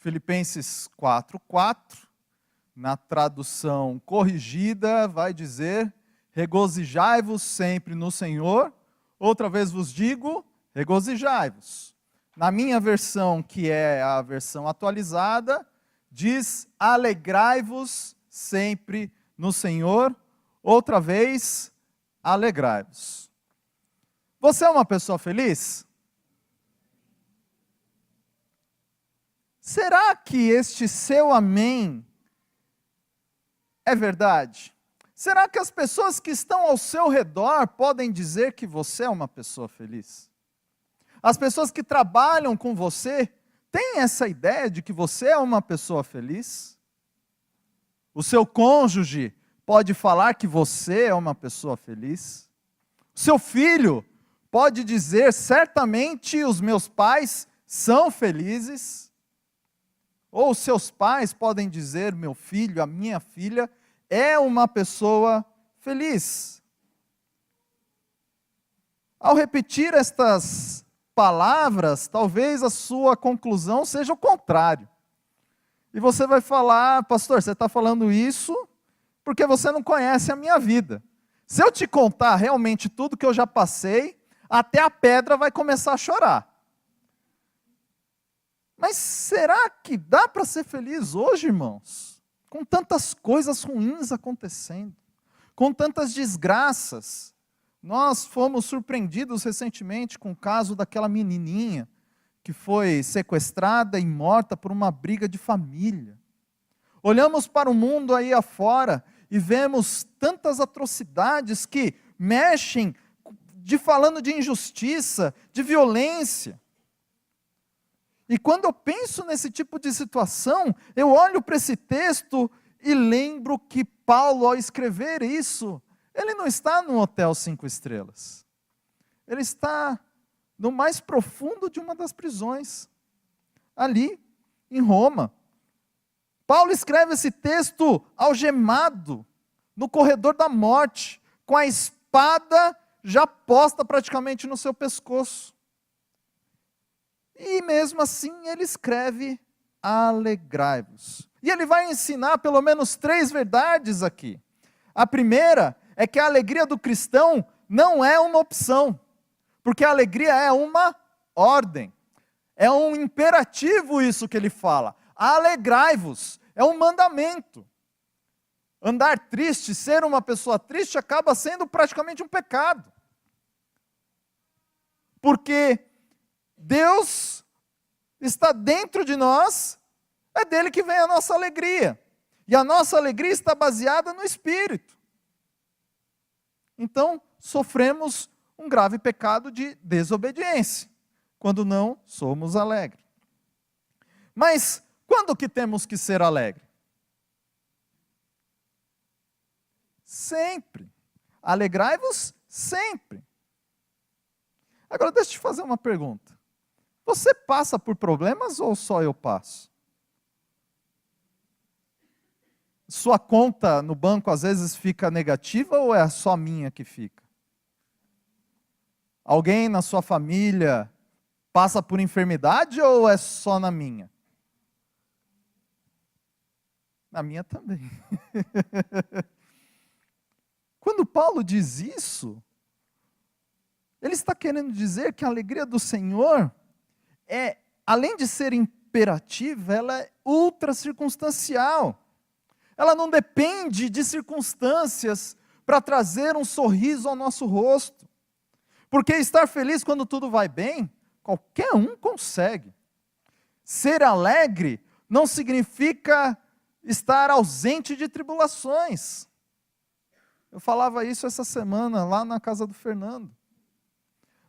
Filipenses 4:4, na tradução corrigida, vai dizer: regozijai-vos sempre no Senhor. Outra vez vos digo, regozijai-vos. Na minha versão, que é a versão atualizada, diz: alegrai-vos sempre no Senhor. Outra vez, alegrai-vos. Você é uma pessoa feliz? Será que este seu amém é verdade? Será que as pessoas que estão ao seu redor podem dizer que você é uma pessoa feliz? As pessoas que trabalham com você têm essa ideia de que você é uma pessoa feliz? O seu cônjuge pode falar que você é uma pessoa feliz? O seu filho pode dizer: certamente os meus pais são felizes? Ou seus pais podem dizer: meu filho, a minha filha é uma pessoa feliz? Ao repetir estas palavras, talvez a sua conclusão seja o contrário. E você vai falar: pastor, você está falando isso porque você não conhece a minha vida. Se eu te contar realmente tudo que eu já passei, até a pedra vai começar a chorar. Mas será que dá para ser feliz hoje, irmãos? Com tantas coisas ruins acontecendo, com tantas desgraças. Nós fomos surpreendidos recentemente com o caso daquela menininha que foi sequestrada e morta por uma briga de família. Olhamos para o mundo aí afora e vemos tantas atrocidades que mexem, falando de injustiça, de violência. E quando eu penso nesse tipo de situação, eu olho para esse texto e lembro que Paulo, ao escrever isso, ele não está num hotel 5 estrelas. Ele está no mais profundo de uma das prisões, ali em Roma. Paulo escreve esse texto algemado, no corredor da morte, com a espada já posta praticamente no seu pescoço. E mesmo assim ele escreve: alegrai-vos. E ele vai ensinar pelo menos 3 verdades aqui. A primeira é que a alegria do cristão não é uma opção, porque a alegria é uma ordem. É um imperativo isso que ele fala. Alegrai-vos, é um mandamento. Andar triste, ser uma pessoa triste, acaba sendo praticamente um pecado. Porque Deus está dentro de nós, é dele que vem a nossa alegria. E a nossa alegria está baseada no Espírito. Então, sofremos um grave pecado de desobediência, quando não somos alegres. Mas, quando que temos que ser alegres? Sempre. Alegrai-vos sempre. Agora, deixa eu te fazer uma pergunta. Você passa por problemas ou só eu passo? Sua conta no banco às vezes fica negativa ou é só minha que fica? Alguém na sua família passa por enfermidade ou é só na minha? Na minha também. Quando Paulo diz isso, ele está querendo dizer que a alegria do Senhor além de ser imperativa, ela é ultra circunstancial. Ela não depende de circunstâncias para trazer um sorriso ao nosso rosto. Porque estar feliz quando tudo vai bem, qualquer um consegue. Ser alegre não significa estar ausente de tribulações. Eu falava isso essa semana lá na casa do Fernando.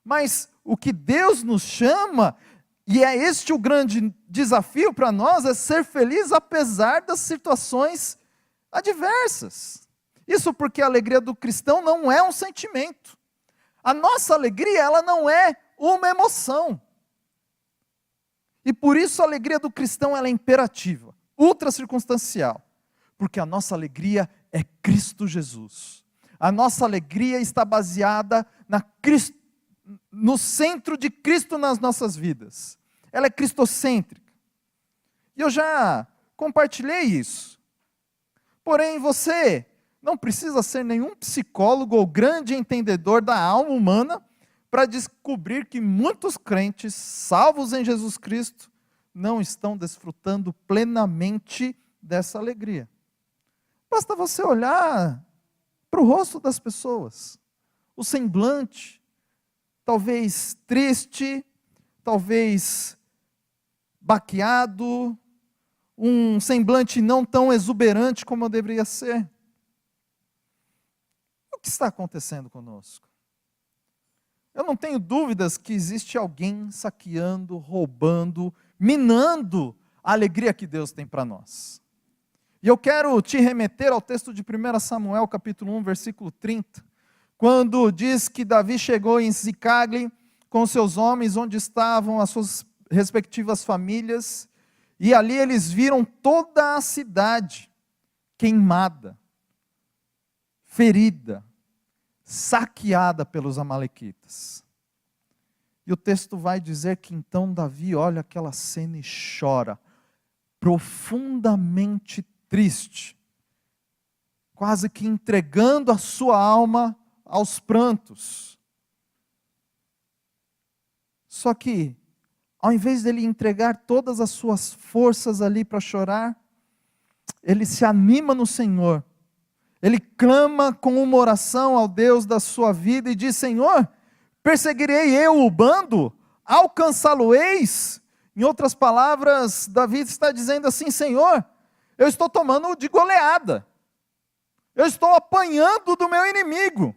Mas o que Deus nos chama, e é este o grande desafio para nós, é ser feliz apesar das situações adversas. Isso porque a alegria do cristão não é um sentimento. A nossa alegria, ela não é uma emoção. E por isso a alegria do cristão ela é imperativa, ultra circunstancial. Porque a nossa alegria é Cristo Jesus. A nossa alegria está baseada no centro de Cristo nas nossas vidas. Ela é cristocêntrica. E E eu já compartilhei isso. Porém, você não precisa ser nenhum psicólogo ou grande entendedor da alma humana para descobrir que muitos crentes, salvos em Jesus Cristo, não estão desfrutando plenamente dessa alegria. Basta você olhar para o rosto das pessoas, o semblante, talvez triste, talvez baqueado, um semblante não tão exuberante como deveria ser. O que está acontecendo conosco? Eu não tenho dúvidas que existe alguém saqueando, roubando, minando a alegria que Deus tem para nós. E eu quero te remeter ao texto de 1 Samuel, capítulo 1, versículo 30, quando diz que Davi chegou em Ziclague com seus homens, onde estavam as suas respectivas famílias, e ali eles viram toda a cidade queimada, ferida, saqueada pelos amalequitas. E o texto vai dizer que então Davi olha aquela cena e chora, profundamente triste, quase que entregando a sua alma aos prantos. Só que, ao invés dele entregar todas as suas forças ali para chorar, ele se anima no Senhor. Ele clama com uma oração ao Deus da sua vida e diz: Senhor, perseguirei eu o bando? Alcançá-lo-eis? Em outras palavras, Davi está dizendo assim: Senhor, eu estou tomando de goleada. Eu estou apanhando do meu inimigo.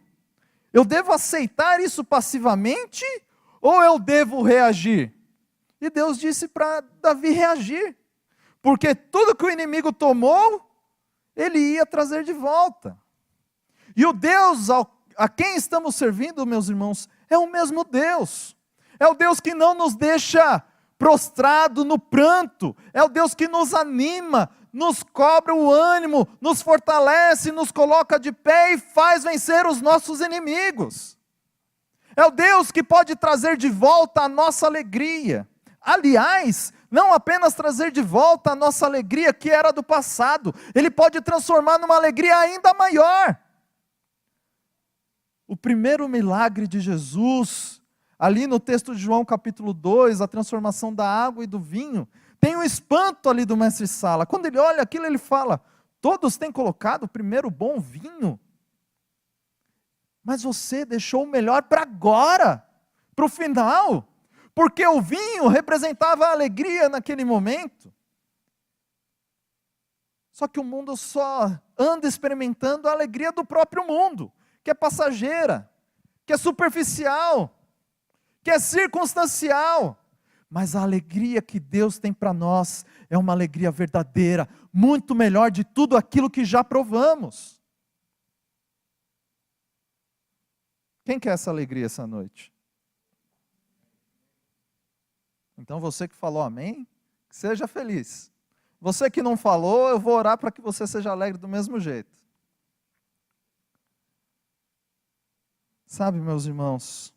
Eu devo aceitar isso passivamente ou eu devo reagir? E Deus disse para Davi reagir, porque tudo que o inimigo tomou, ele ia trazer de volta. E o Deus a quem estamos servindo, meus irmãos, é o mesmo Deus. É o Deus que não nos deixa prostrado no pranto. É o Deus que nos anima, nos cobra o ânimo, nos fortalece, nos coloca de pé e faz vencer os nossos inimigos. É o Deus que pode trazer de volta a nossa alegria. Aliás, não apenas trazer de volta a nossa alegria que era do passado, Ele pode transformar numa alegria ainda maior. O primeiro milagre de Jesus, ali no texto de João capítulo 2, a transformação da água e do vinho, tem um espanto ali do mestre Sala. Quando ele olha aquilo, ele fala: todos têm colocado primeiro o bom vinho, mas você deixou o melhor para agora, para o final. Porque o vinho representava a alegria naquele momento. Só que o mundo só anda experimentando a alegria do próprio mundo, que é passageira, que é superficial, que é circunstancial. Mas a alegria que Deus tem para nós é uma alegria verdadeira, muito melhor de tudo aquilo que já provamos. Quem quer essa alegria essa noite? Então você que falou amém, seja feliz. Você que não falou, eu vou orar para que você seja alegre do mesmo jeito. Sabe, meus irmãos,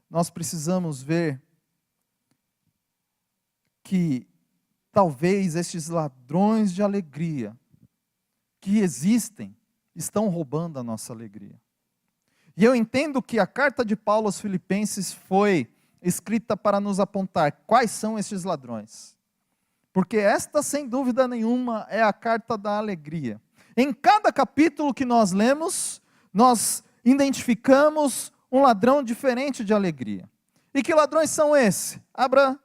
nós precisamos ver que talvez estes ladrões de alegria que existem, estão roubando a nossa alegria. E eu entendo que a carta de Paulo aos Filipenses foi escrita para nos apontar quais são esses ladrões. Porque esta, sem dúvida nenhuma, é a carta da alegria. Em cada capítulo que nós lemos, nós identificamos um ladrão diferente de alegria. E que ladrões são esses? Abra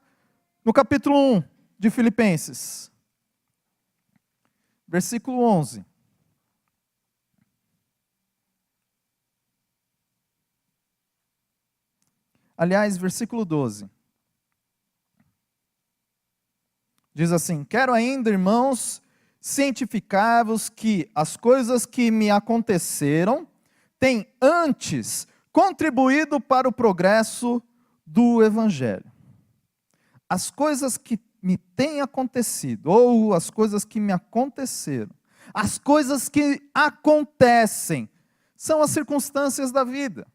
no capítulo 1 de Filipenses, versículo 11. Aliás, versículo 12. Diz assim: quero ainda, irmãos, cientificar-vos que as coisas que me aconteceram têm antes contribuído para o progresso do Evangelho. As coisas que me têm acontecido, ou as coisas que me aconteceram, as coisas que acontecem, são as circunstâncias da vida.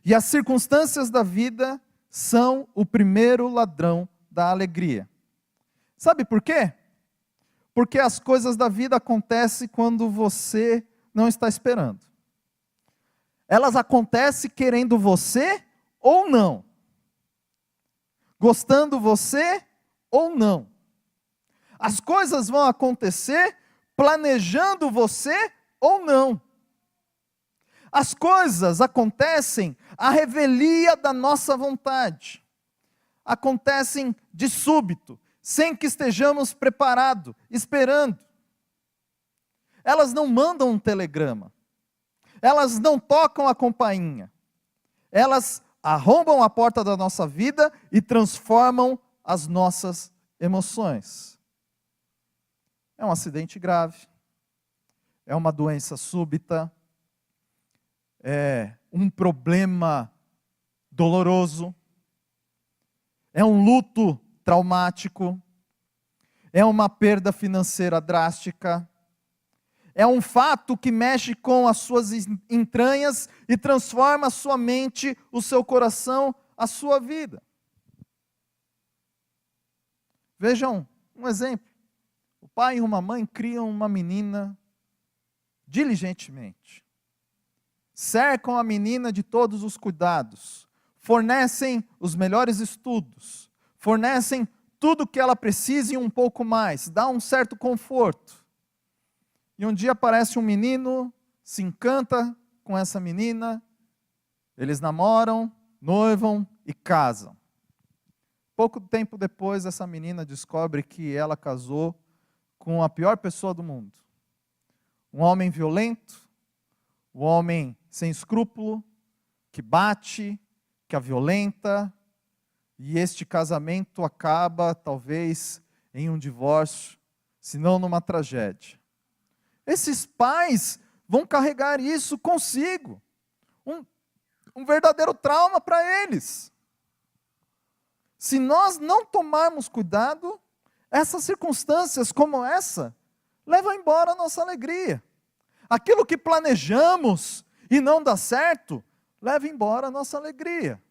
E as circunstâncias da vida são o primeiro ladrão da alegria. Sabe por quê? Porque as coisas da vida acontecem quando você não está esperando. Elas acontecem querendo você ou não. Gostando você ou não. As coisas vão acontecer planejando você ou não. As coisas acontecem à revelia da nossa vontade. Acontecem de súbito, sem que estejamos preparados, esperando. Elas não mandam um telegrama. Elas não tocam a campainha. Elas arrombam a porta da nossa vida e transformam as nossas emoções. É um acidente grave. É uma doença súbita. É um problema doloroso. É um luto traumático. É uma perda financeira drástica. É um fato que mexe com as suas entranhas e transforma a sua mente, o seu coração, a sua vida. Vejam um exemplo. O pai e uma mãe criam uma menina diligentemente. Cercam a menina de todos os cuidados. Fornecem os melhores estudos. Fornecem tudo o que ela precisa e um pouco mais. Dá um certo conforto. E um dia aparece um menino, se encanta com essa menina, eles namoram, noivam e casam. Pouco tempo depois, essa menina descobre que ela casou com a pior pessoa do mundo. Um homem violento, um homem sem escrúpulo, que bate, que a violenta, e este casamento acaba, talvez, em um divórcio, se não numa tragédia. Esses pais vão carregar isso consigo. Um verdadeiro trauma para eles. Se nós não tomarmos cuidado, essas circunstâncias como essa, levam embora a nossa alegria. Aquilo que planejamos e não dá certo, leva embora a nossa alegria.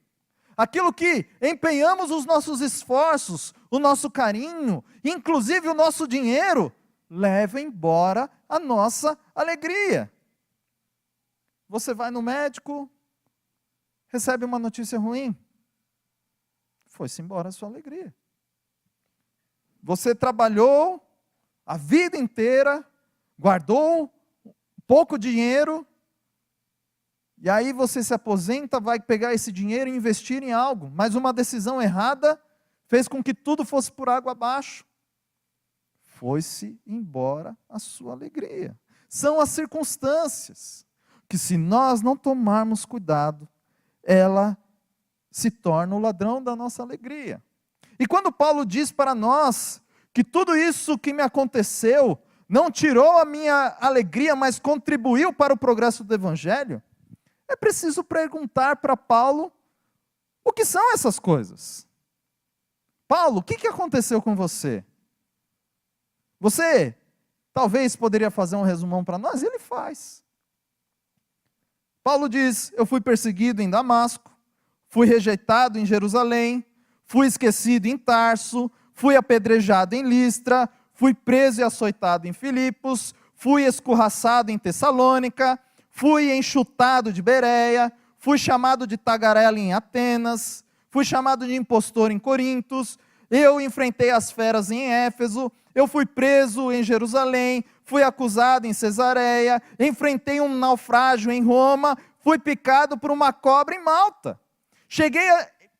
Aquilo que empenhamos os nossos esforços, o nosso carinho, inclusive o nosso dinheiro, leva embora a nossa alegria. Você vai no médico, recebe uma notícia ruim, foi-se embora a sua alegria. Você trabalhou a vida inteira, guardou pouco dinheiro, e aí você se aposenta, vai pegar esse dinheiro e investir em algo, mas uma decisão errada fez com que tudo fosse por água abaixo. Foi-se embora a sua alegria. São as circunstâncias que, se nós não tomarmos cuidado, ela se torna o ladrão da nossa alegria. E quando Paulo diz para nós que tudo isso que me aconteceu não tirou a minha alegria, mas contribuiu para o progresso do Evangelho, é preciso perguntar para Paulo o que são essas coisas. Paulo, o que aconteceu com você? Você talvez poderia fazer um resumão para nós? Ele faz. Paulo diz: eu fui perseguido em Damasco, fui rejeitado em Jerusalém, fui esquecido em Tarso, fui apedrejado em Listra, fui preso e açoitado em Filipos, fui escorraçado em Tessalônica, fui enxutado de Bereia, fui chamado de tagarela em Atenas, fui chamado de impostor em Corintos, eu enfrentei as feras em Éfeso, eu fui preso em Jerusalém, fui acusado em Cesareia, enfrentei um naufrágio em Roma, fui picado por uma cobra em Malta. Cheguei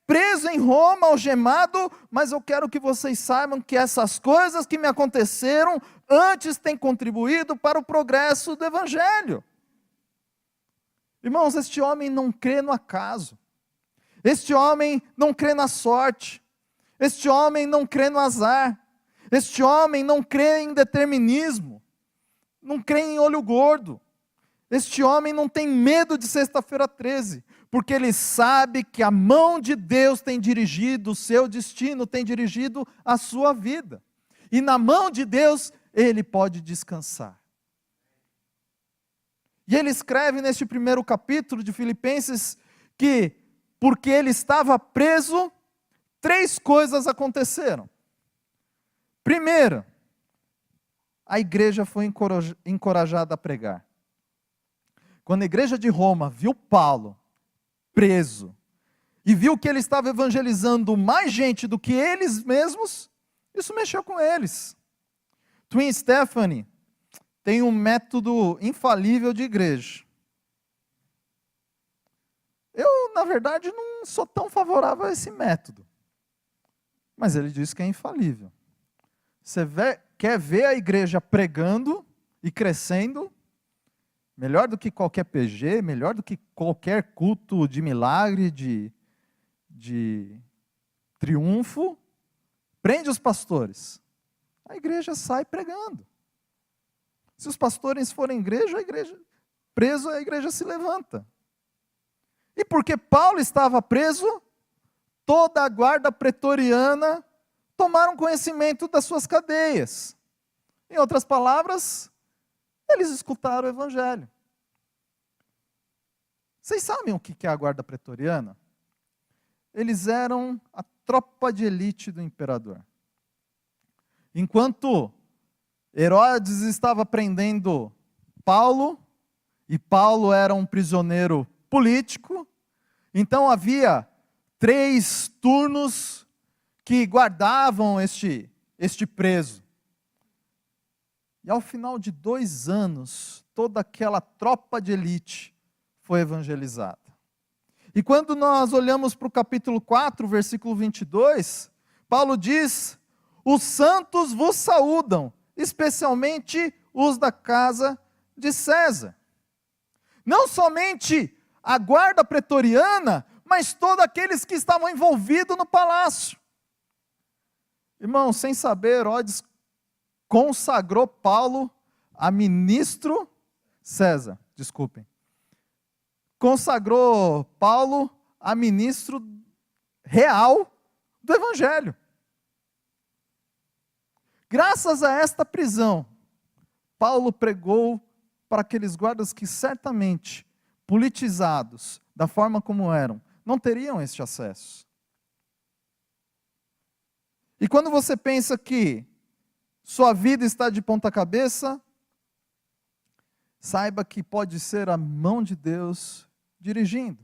preso em Roma, algemado, mas eu quero que vocês saibam que essas coisas que me aconteceram antes têm contribuído para o progresso do Evangelho. Irmãos, este homem não crê no acaso. Este homem não crê na sorte. Este homem não crê no azar. Este homem não crê em determinismo. Não crê em olho gordo. Este homem não tem medo de sexta-feira 13, porque ele sabe que a mão de Deus tem dirigido o seu destino, tem dirigido a sua vida. E na mão de Deus ele pode descansar. E ele escreve neste primeiro capítulo de Filipenses que, porque ele estava preso, 3 coisas aconteceram. Primeiro, a igreja foi encorajada a pregar. Quando a igreja de Roma viu Paulo preso, e viu que ele estava evangelizando mais gente do que eles mesmos, isso mexeu com eles. Twin Stephanie tem um método infalível de igreja. Eu, na verdade, não sou tão favorável a esse método. Mas ele diz que é infalível. Você quer ver a igreja pregando e crescendo, melhor do que qualquer PG, melhor do que qualquer culto de milagre, de triunfo, prende os pastores. A igreja sai pregando. Se os pastores forem igreja, a igreja preso, a igreja se levanta. E porque Paulo estava preso, toda a guarda pretoriana tomaram conhecimento das suas cadeias. Em outras palavras, eles escutaram o evangelho. Vocês sabem o que é a guarda pretoriana? Eles eram a tropa de elite do imperador. Enquanto Herodes estava prendendo Paulo, e Paulo era um prisioneiro político, então havia 3 turnos que guardavam este preso. E ao final de 2 anos, toda aquela tropa de elite foi evangelizada. E quando nós olhamos para o capítulo 4, versículo 22, Paulo diz: os santos vos saúdam, especialmente os da casa de César. Não somente a guarda pretoriana, mas todos aqueles que estavam envolvidos no palácio. Irmão, sem saber, Herodes consagrou Paulo a ministro, César, desculpem. Consagrou Paulo a ministro real do Evangelho. Graças a esta prisão, Paulo pregou para aqueles guardas que certamente, politizados, da forma como eram, não teriam este acesso. E quando você pensa que sua vida está de ponta cabeça, saiba que pode ser a mão de Deus dirigindo.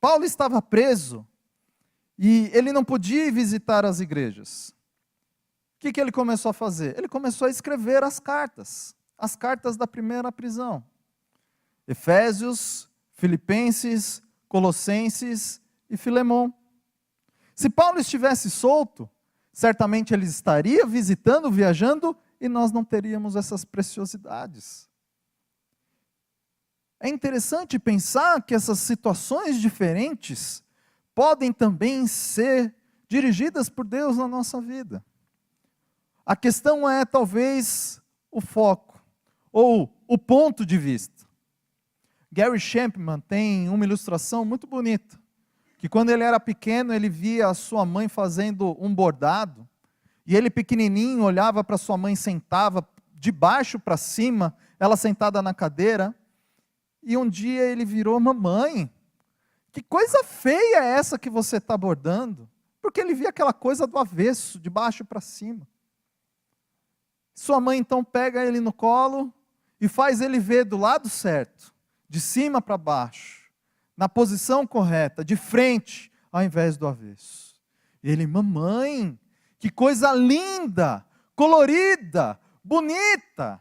Paulo estava preso e ele não podia visitar as igrejas. O que ele começou a fazer? Ele começou a escrever as cartas da primeira prisão. Efésios, Filipenses, Colossenses e Filemão. Se Paulo estivesse solto, certamente ele estaria visitando, viajando, e nós não teríamos essas preciosidades. É interessante pensar que essas situações diferentes podem também ser dirigidas por Deus na nossa vida. A questão é talvez o foco, ou o ponto de vista. Gary Chapman tem uma ilustração muito bonita, que quando ele era pequeno, ele via a sua mãe fazendo um bordado, e ele pequenininho olhava para sua mãe, sentava de baixo para cima, ela sentada na cadeira, e um dia ele virou: mamãe, que coisa feia é essa que você está bordando? Porque ele via aquela coisa do avesso, de baixo para cima. Sua mãe então pega ele no colo e faz ele ver do lado certo, de cima para baixo, na posição correta, de frente, ao invés do avesso. E ele: mamãe, que coisa linda, colorida, bonita.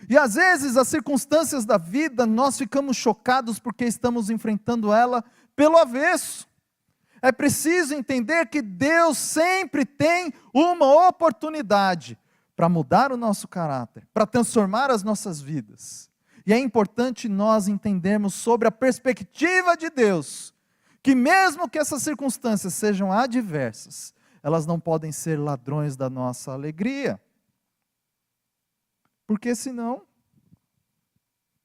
E às vezes as circunstâncias da vida, nós ficamos chocados porque estamos enfrentando ela pelo avesso. É preciso entender que Deus sempre tem uma oportunidade para mudar o nosso caráter, para transformar as nossas vidas. E é importante nós entendermos sobre a perspectiva de Deus, que mesmo que essas circunstâncias sejam adversas, elas não podem ser ladrões da nossa alegria. Porque senão,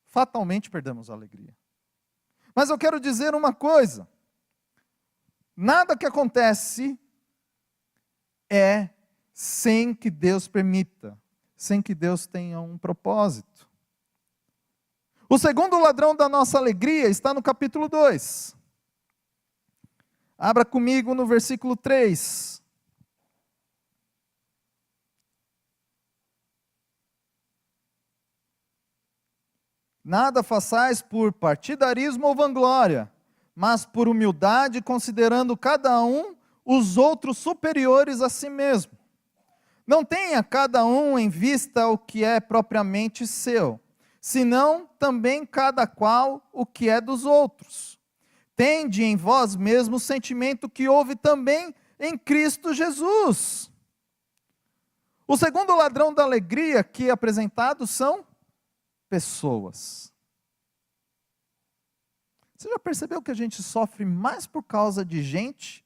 fatalmente perdemos a alegria. Mas eu quero dizer uma coisa: nada que acontece é sem que Deus permita, sem que Deus tenha um propósito. O segundo ladrão da nossa alegria está no capítulo 2. Abra comigo no versículo 3. Nada façais por partidarismo ou vanglória, mas por humildade, considerando cada um os outros superiores a si mesmo. Não tenha cada um em vista o que é propriamente seu, senão também cada qual o que é dos outros. Tende em vós mesmo o sentimento que houve também em Cristo Jesus. O segundo ladrão da alegria aqui apresentado são pessoas. Você já percebeu que a gente sofre mais por causa de gente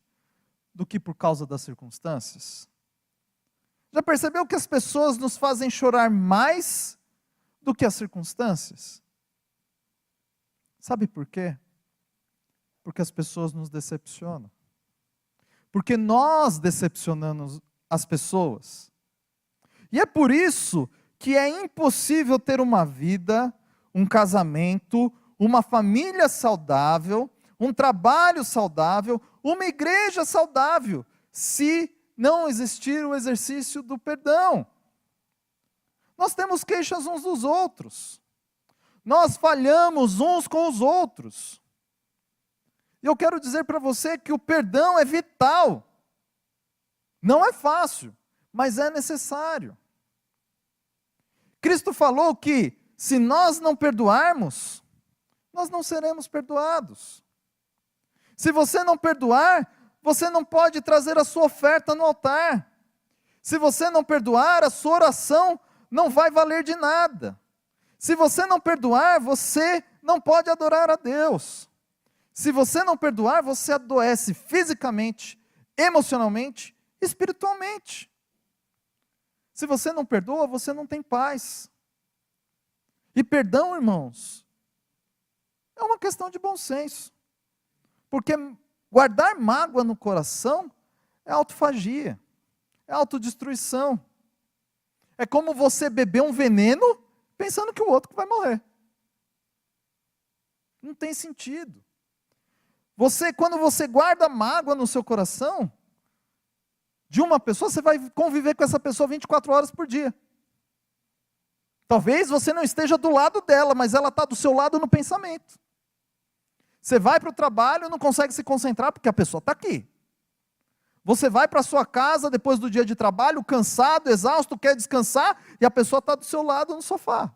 do que por causa das circunstâncias? Já percebeu que as pessoas nos fazem chorar mais do que as circunstâncias? Sabe por quê? Porque as pessoas nos decepcionam. Porque nós decepcionamos as pessoas. E é por isso que é impossível ter uma vida, um casamento, uma família saudável, um trabalho saudável, uma igreja saudável, se não existir o exercício do perdão. Nós temos queixas uns dos outros. Nós falhamos uns com os outros. E eu quero dizer para você que o perdão é vital. Não é fácil, mas é necessário. Cristo falou que se nós não perdoarmos, nós não seremos perdoados. Se você não perdoar, você não pode trazer a sua oferta no altar. Se você não perdoar, a sua oração não vai valer de nada. Se você não perdoar, você não pode adorar a Deus. Se você não perdoar, você adoece fisicamente, emocionalmente, espiritualmente. Se você não perdoa, você não tem paz. E perdão, irmãos, é uma questão de bom senso. Porque guardar mágoa no coração é autofagia, é autodestruição. É como você beber um veneno pensando que o outro vai morrer. Não tem sentido. Quando você guarda mágoa no seu coração, de uma pessoa, você vai conviver com essa pessoa 24 horas por dia. Talvez você não esteja do lado dela, mas ela está do seu lado no pensamento. Você vai para o trabalho e não consegue se concentrar porque a pessoa está aqui. Você vai para a sua casa depois do dia de trabalho, cansado, exausto, quer descansar, e a pessoa está do seu lado no sofá.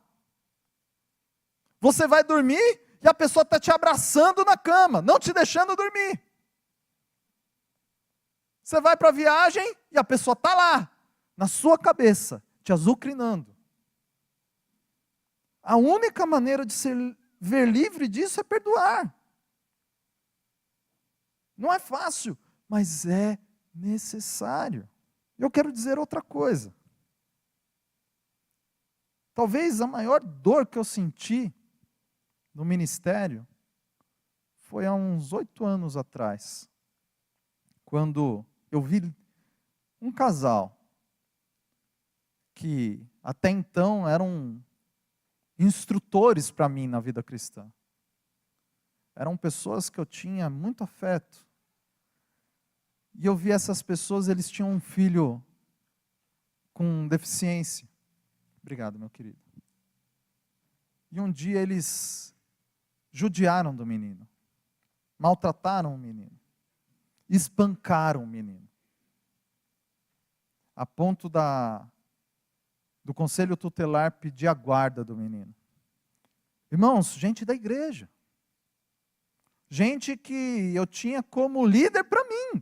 Você vai dormir e a pessoa está te abraçando na cama, não te deixando dormir. Você vai para a viagem e a pessoa está lá, na sua cabeça, te azucrinando. A única maneira de se ver livre disso é perdoar. Não é fácil, mas é necessário. Eu quero dizer outra coisa. Talvez a maior dor que eu senti no ministério foi há uns 8 anos atrás, quando eu vi um casal que até então eram instrutores para mim na vida cristã. Eram pessoas que eu tinha muito afeto. E eu vi essas pessoas, eles tinham um filho com deficiência. Obrigado, meu querido. E um dia eles judiaram do menino, maltrataram o menino, espancaram o menino, a ponto do conselho tutelar pedir a guarda do menino. Irmãos, gente da igreja, gente que eu tinha como líder para mim.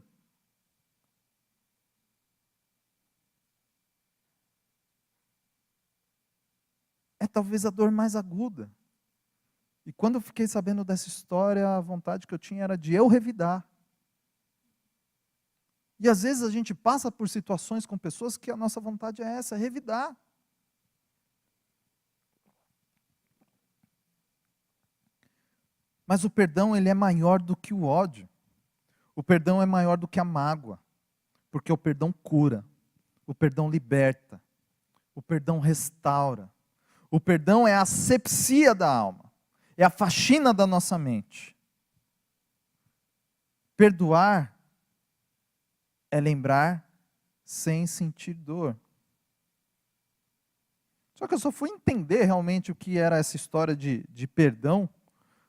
É talvez a dor mais aguda. E quando eu fiquei sabendo dessa história, a vontade que eu tinha era de eu revidar. E às vezes a gente passa por situações com pessoas que a nossa vontade é essa, é revidar. Mas o perdão, ele é maior do que o ódio. O perdão é maior do que a mágoa. Porque o perdão cura. O perdão liberta. O perdão restaura. O perdão é a asepsia da alma. É a faxina da nossa mente. Perdoar é lembrar sem sentir dor. Só que eu só fui entender realmente o que era essa história de perdão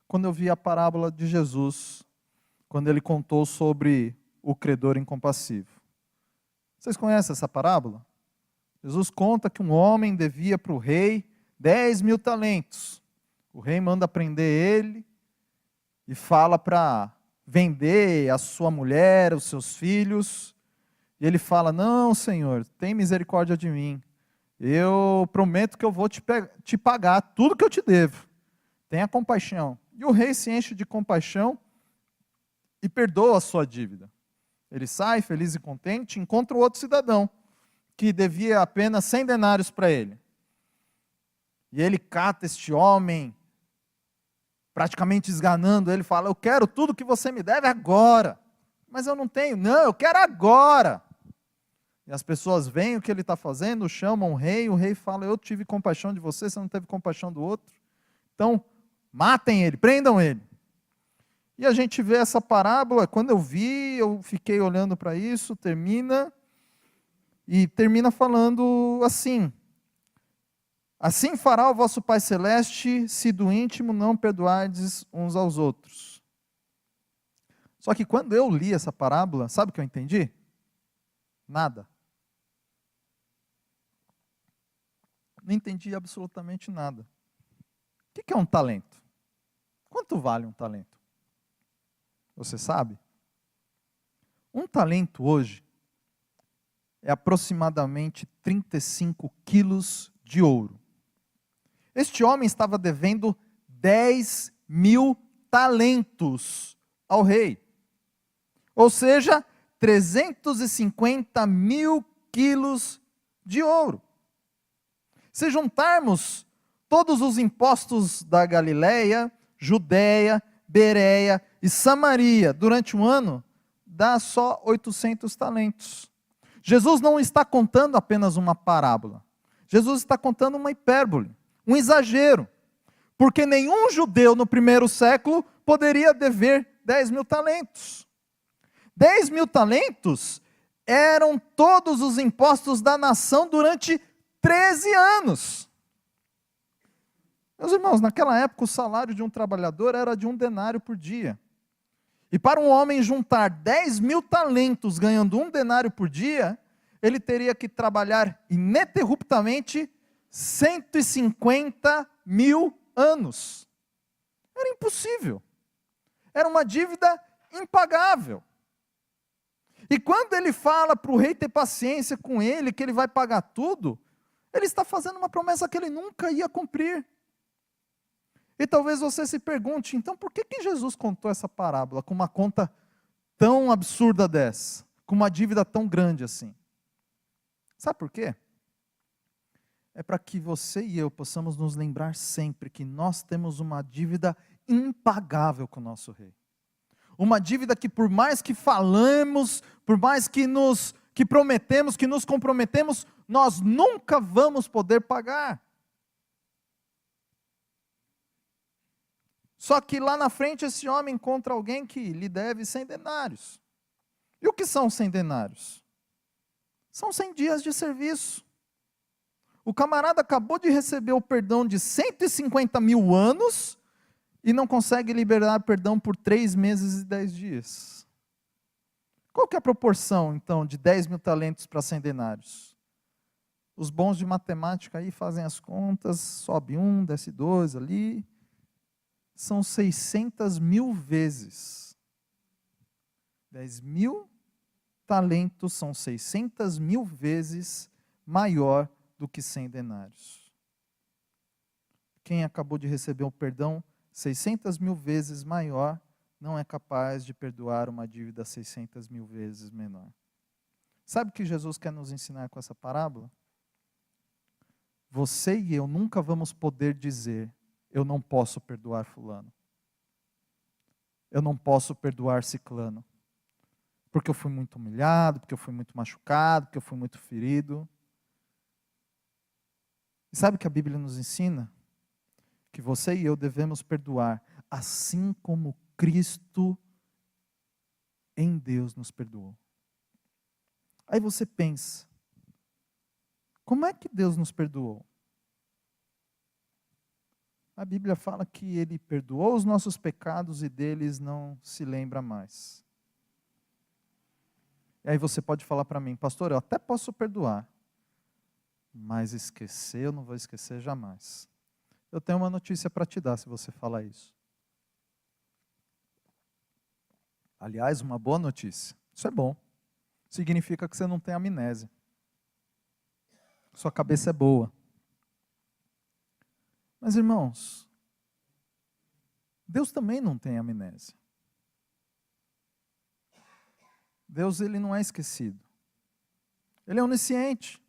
quando eu vi a parábola de Jesus, quando ele contou sobre o credor incompassivo. Vocês conhecem essa parábola? Jesus conta que um homem devia para o rei 10.000 talentos. O rei manda prender ele e fala para vender a sua mulher, os seus filhos. E ele fala: não, Senhor, tem misericórdia de mim. Eu prometo que eu vou te pagar tudo que eu te devo. Tenha compaixão. E o rei se enche de compaixão e perdoa a sua dívida. Ele sai feliz e contente, encontra o outro cidadão, que devia apenas 100 denários para ele. E ele cata este homem, praticamente esganando ele, fala: eu quero tudo que você me deve agora. Mas eu não tenho. Não, eu quero agora. E as pessoas veem o que ele está fazendo, chamam o rei fala: eu tive compaixão de você, você não teve compaixão do outro. Então, matem ele, prendam ele. E a gente vê essa parábola, quando eu vi, eu fiquei olhando para isso, termina falando assim: assim fará o vosso Pai Celeste, se do íntimo não perdoardes uns aos outros. Só que quando eu li essa parábola, sabe o que eu entendi? Nada. Não entendi absolutamente nada. O que é um talento? Quanto vale um talento? Você sabe? Um talento hoje é aproximadamente 35 quilos de ouro. Este homem estava devendo 10.000 talentos ao rei. Ou seja, 350 mil quilos de ouro. Se juntarmos todos os impostos da Galileia, Judeia, Bereia e Samaria durante um ano, dá só 800 talentos. Jesus não está contando apenas uma parábola. Jesus está contando uma hipérbole, um exagero. Porque nenhum judeu no primeiro século poderia dever 10.000 talentos. 10.000 talentos eram todos os impostos da nação durante 13 anos. Meus irmãos, naquela época o salário de um trabalhador era de 1 denário por dia. E para um homem juntar 10.000 talentos ganhando 1 denário por dia, ele teria que trabalhar ininterruptamente 150.000 anos. Era impossível. Era uma dívida impagável. E quando ele fala para o rei ter paciência com ele, que ele vai pagar tudo, ele está fazendo uma promessa que ele nunca ia cumprir. E talvez você se pergunte: então por que Jesus contou essa parábola com uma conta tão absurda dessa? Com uma dívida tão grande assim? Sabe por quê? É para que você e eu possamos nos lembrar sempre que nós temos uma dívida impagável com o nosso rei. Uma dívida que, por mais que falamos, por mais que prometemos, que nos comprometemos, nós nunca vamos poder pagar. Só que lá na frente esse homem encontra alguém que lhe deve 100 denários. E o que são 100 denários? São 100 dias de serviço. O camarada acabou de receber o perdão de 150 mil anos e não consegue liberar perdão por 3 meses e 10 dias. Qual que é a proporção, então, de 10.000 talentos para 100 denários? Os bons de matemática aí fazem as contas, sobe 1, desce 2 ali. São 600.000 vezes. 10.000 talentos são 600.000 vezes maior do que 100 denários. Quem acabou de receber um perdão 600.000 vezes maior, não é capaz de perdoar uma dívida 600.000 vezes menor. Sabe o que Jesus quer nos ensinar com essa parábola? Você e eu nunca vamos poder dizer: eu não posso perdoar fulano. Eu não posso perdoar ciclano. Porque eu fui muito humilhado, porque eu fui muito machucado, porque eu fui muito ferido. E sabe o que a Bíblia nos ensina? Que você e eu devemos perdoar, assim como Cristo em Deus nos perdoou. Aí você pensa: como é que Deus nos perdoou? A Bíblia fala que Ele perdoou os nossos pecados e deles não se lembra mais. E aí você pode falar para mim, pastor, eu até posso perdoar, mas esquecer eu não vou esquecer jamais. Eu tenho uma notícia para te dar se você falar isso. Aliás, uma boa notícia. Isso é bom. Significa que você não tem amnésia. Sua cabeça é boa. Mas, irmãos, Deus também não tem amnésia. Deus, ele não é esquecido. Ele é onisciente.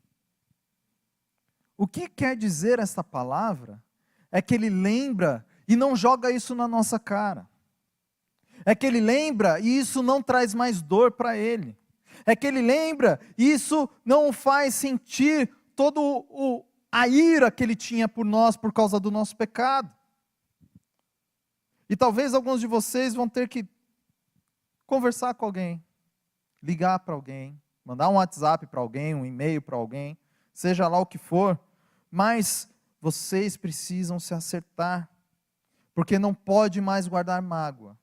O que quer dizer esta palavra é que ele lembra e não joga isso na nossa cara. É que ele lembra e isso não traz mais dor para ele. É que ele lembra e isso não o faz sentir todo a ira que ele tinha por nós por causa do nosso pecado. E talvez alguns de vocês vão ter que conversar com alguém, ligar para alguém, mandar um WhatsApp para alguém, um e-mail para alguém, seja lá o que for, mas vocês precisam se acertar, porque não pode mais guardar mágoa.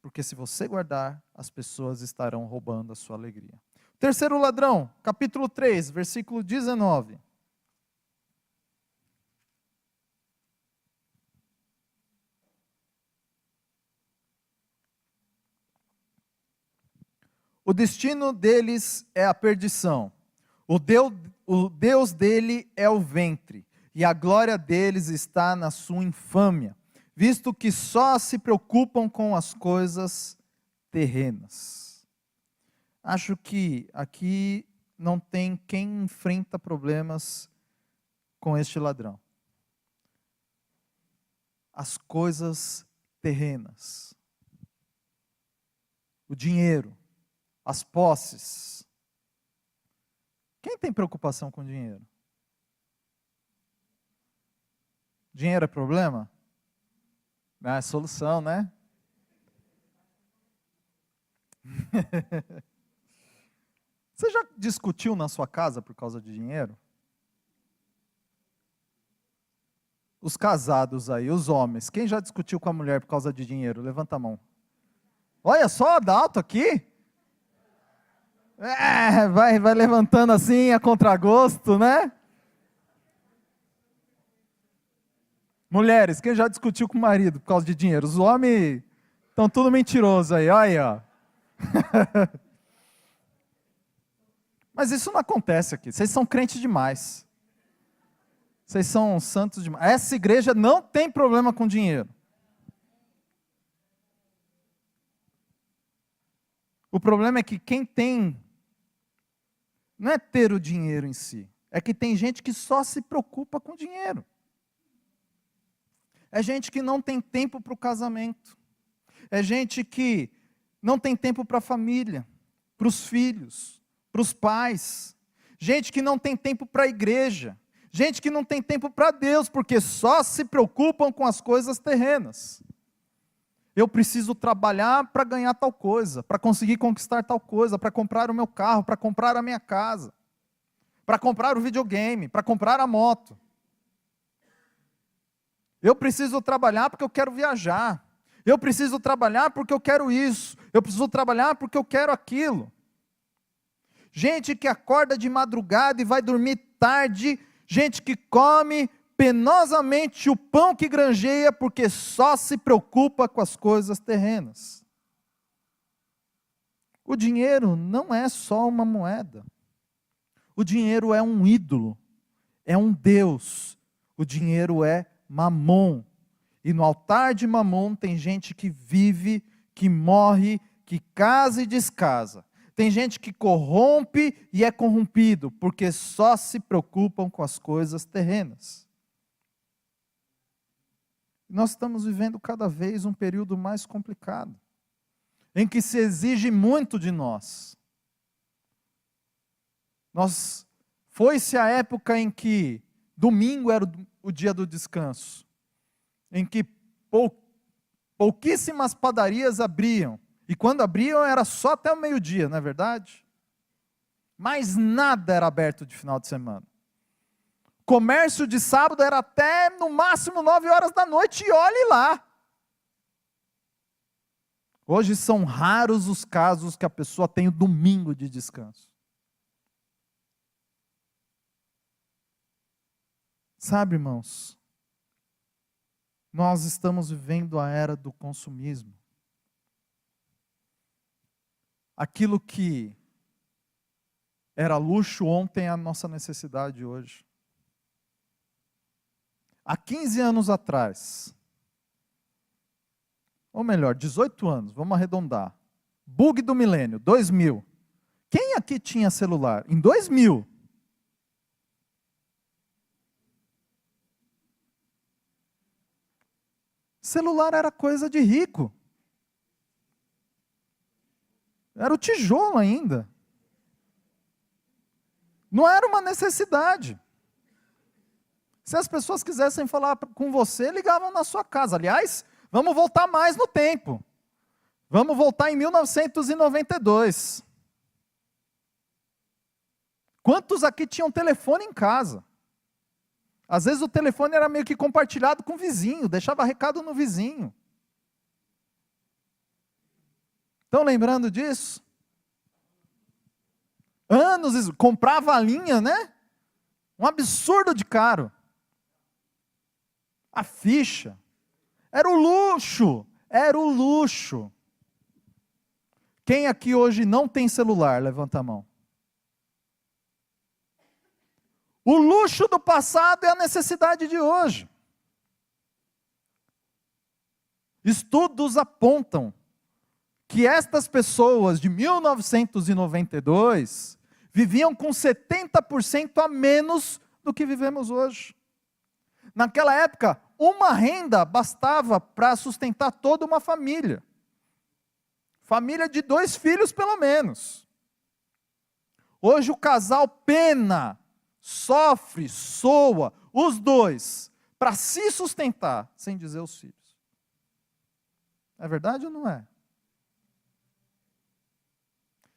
Porque se você guardar, as pessoas estarão roubando a sua alegria. Terceiro ladrão, capítulo 3, versículo 19. O destino deles é a perdição. O Deus dele é o ventre, e a glória deles está na sua infâmia, visto que só se preocupam com as coisas terrenas. Acho que aqui não tem quem enfrenta problemas com este ladrão. As coisas terrenas. O dinheiro. As posses. Quem tem preocupação com dinheiro? Dinheiro é problema? Não, é solução, né? Você já discutiu na sua casa por causa de dinheiro? Os casados aí, os homens, quem já discutiu com a mulher por causa de dinheiro? Levanta a mão. Olha só o Adalto aqui. Vai levantando assim a contragosto, né? Mulheres, quem já discutiu com o marido por causa de dinheiro? Os homens estão tudo mentiroso aí, olha. Mas isso não acontece aqui. Vocês são crentes demais. Vocês são santos demais. Essa igreja não tem problema com dinheiro. O problema é que quem tem, não é ter o dinheiro em si, é que tem gente que só se preocupa com dinheiro. É gente que não tem tempo para o casamento. É gente que não tem tempo para a família, para os filhos, para os pais. Gente que não tem tempo para a igreja. Gente que não tem tempo para Deus, porque só se preocupam com as coisas terrenas. Eu preciso trabalhar para ganhar tal coisa, para conseguir conquistar tal coisa, para comprar o meu carro, para comprar a minha casa, para comprar o videogame, para comprar a moto. Eu preciso trabalhar porque eu quero viajar. Eu preciso trabalhar porque eu quero isso. Eu preciso trabalhar porque eu quero aquilo. Gente que acorda de madrugada e vai dormir tarde. Gente que come penosamente o pão que granjeia porque só se preocupa com as coisas terrenas. O dinheiro não é só uma moeda. O dinheiro é um ídolo, é um Deus. O dinheiro é Mamon. E no altar de Mamon tem gente que vive, que morre, que casa e descasa. Tem gente que corrompe e é corrompido, porque só se preocupam com as coisas terrenas. Nós estamos vivendo cada vez um período mais complicado, em que se exige muito de nós. Foi-se a época em que domingo era o dia do descanso, em que pouquíssimas padarias abriam, e quando abriam era só até o meio-dia, não é verdade? Mas nada era aberto de final de semana. Comércio de sábado era até, no máximo, 9 horas da noite, e olhe lá. Hoje são raros os casos que a pessoa tem o domingo de descanso. Sabe, irmãos, nós estamos vivendo a era do consumismo. Aquilo que era luxo ontem é a nossa necessidade hoje. Há 15 anos atrás, ou melhor, 18 anos, vamos arredondar. Bug do milênio, 2000. Quem aqui tinha celular? Em 2000. Celular era coisa de rico. Era o tijolo ainda. Não era uma necessidade. Se as pessoas quisessem falar com você, ligavam na sua casa. Aliás, vamos voltar mais no tempo. Vamos voltar em 1992. Quantos aqui tinham telefone em casa? Às vezes o telefone era meio que compartilhado com o vizinho, deixava recado no vizinho. Estão lembrando disso? Anos, comprava a linha, né? Um absurdo de caro. A ficha. Era o luxo. Era o luxo. Quem aqui hoje não tem celular? Levanta a mão. O luxo do passado é a necessidade de hoje. Estudos apontam que estas pessoas de 1992 viviam com 70% a menos do que vivemos hoje. Naquela época, uma renda bastava para sustentar toda uma família. Família de 2 filhos, pelo menos. Hoje o casal pena, sofre, soa, os dois, para se sustentar, sem dizer os filhos. É verdade ou não é?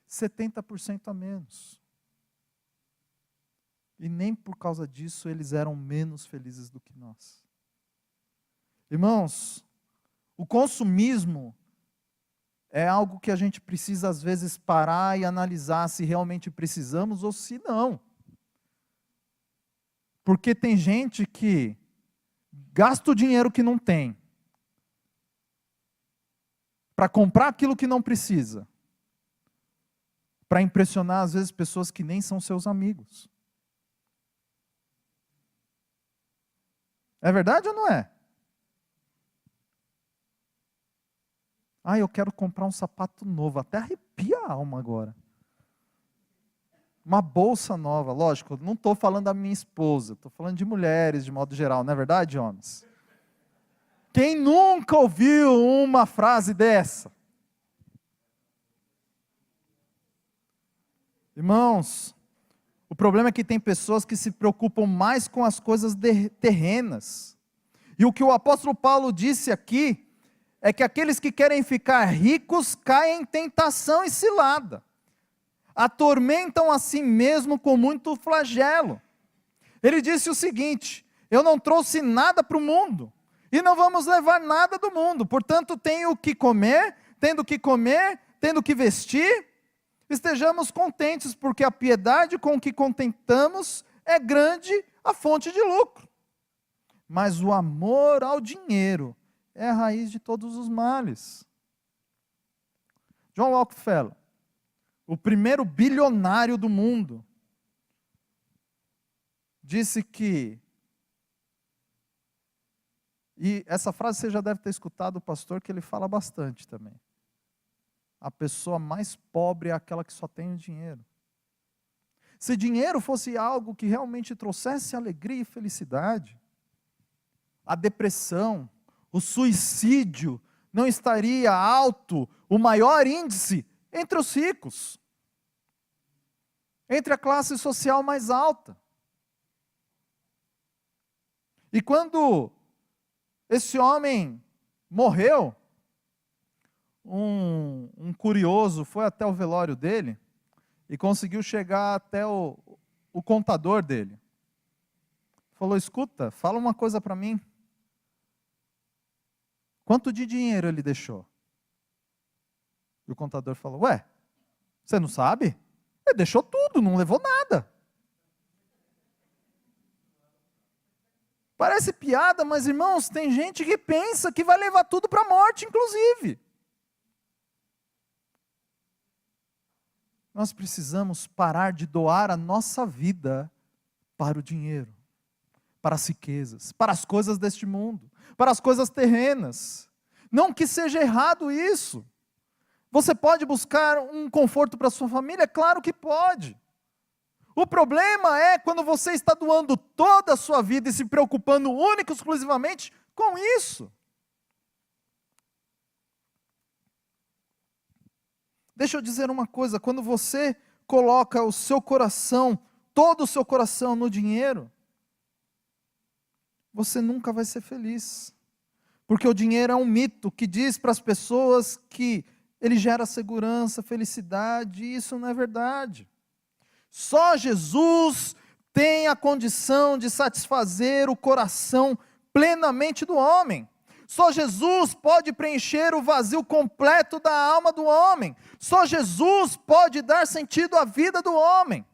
70% a menos. E nem por causa disso eles eram menos felizes do que nós. Irmãos, o consumismo é algo que a gente precisa às vezes parar e analisar se realmente precisamos ou se não. Porque tem gente que gasta o dinheiro que não tem para comprar aquilo que não precisa, para impressionar às vezes pessoas que nem são seus amigos. É verdade ou não é? Eu quero comprar um sapato novo, até arrepia a alma agora. Uma bolsa nova, lógico, não estou falando da minha esposa, estou falando de mulheres de modo geral, não é verdade, homens? Quem nunca ouviu uma frase dessa? Irmãos, o problema é que tem pessoas que se preocupam mais com as coisas terrenas. E o que o apóstolo Paulo disse aqui, é que aqueles que querem ficar ricos caem em tentação e cilada. Atormentam a si mesmo com muito flagelo. Ele disse o seguinte: eu não trouxe nada para o mundo, e não vamos levar nada do mundo, portanto tenho o que comer, tendo que vestir, estejamos contentes, porque a piedade com que contentamos é grande a fonte de lucro. Mas o amor ao dinheiro é a raiz de todos os males. John Rockefeller, o primeiro bilionário do mundo, disse que, e essa frase você já deve ter escutado o pastor, que ele fala bastante também: a pessoa mais pobre é aquela que só tem o dinheiro. Se dinheiro fosse algo que realmente trouxesse alegria e felicidade, a depressão, o suicídio não estaria alto, o maior índice entre os ricos, entre a classe social mais alta. E quando esse homem morreu, um curioso foi até o velório dele e conseguiu chegar até o contador dele. falou: escuta, fala uma coisa para mim. Quanto de dinheiro ele deixou? E o contador falou: ué, você não sabe? Ele deixou tudo, não levou nada. Parece piada, mas irmãos, tem gente que pensa que vai levar tudo para a morte, inclusive. Nós precisamos parar de doar a nossa vida para o dinheiro, para as riquezas, para as coisas deste mundo, para as coisas terrenas. Não que seja errado isso. Você pode buscar um conforto para a sua família? É claro que pode. O problema é quando você está doando toda a sua vida e se preocupando única e exclusivamente com isso. Deixa eu dizer uma coisa, quando você coloca o seu coração, todo o seu coração no dinheiro, você nunca vai ser feliz. Porque o dinheiro é um mito que diz para as pessoas que ele gera segurança, felicidade, e isso não é verdade. Só Jesus tem a condição de satisfazer o coração plenamente do homem. Só Jesus pode preencher o vazio completo da alma do homem. Só Jesus pode dar sentido à vida do homem.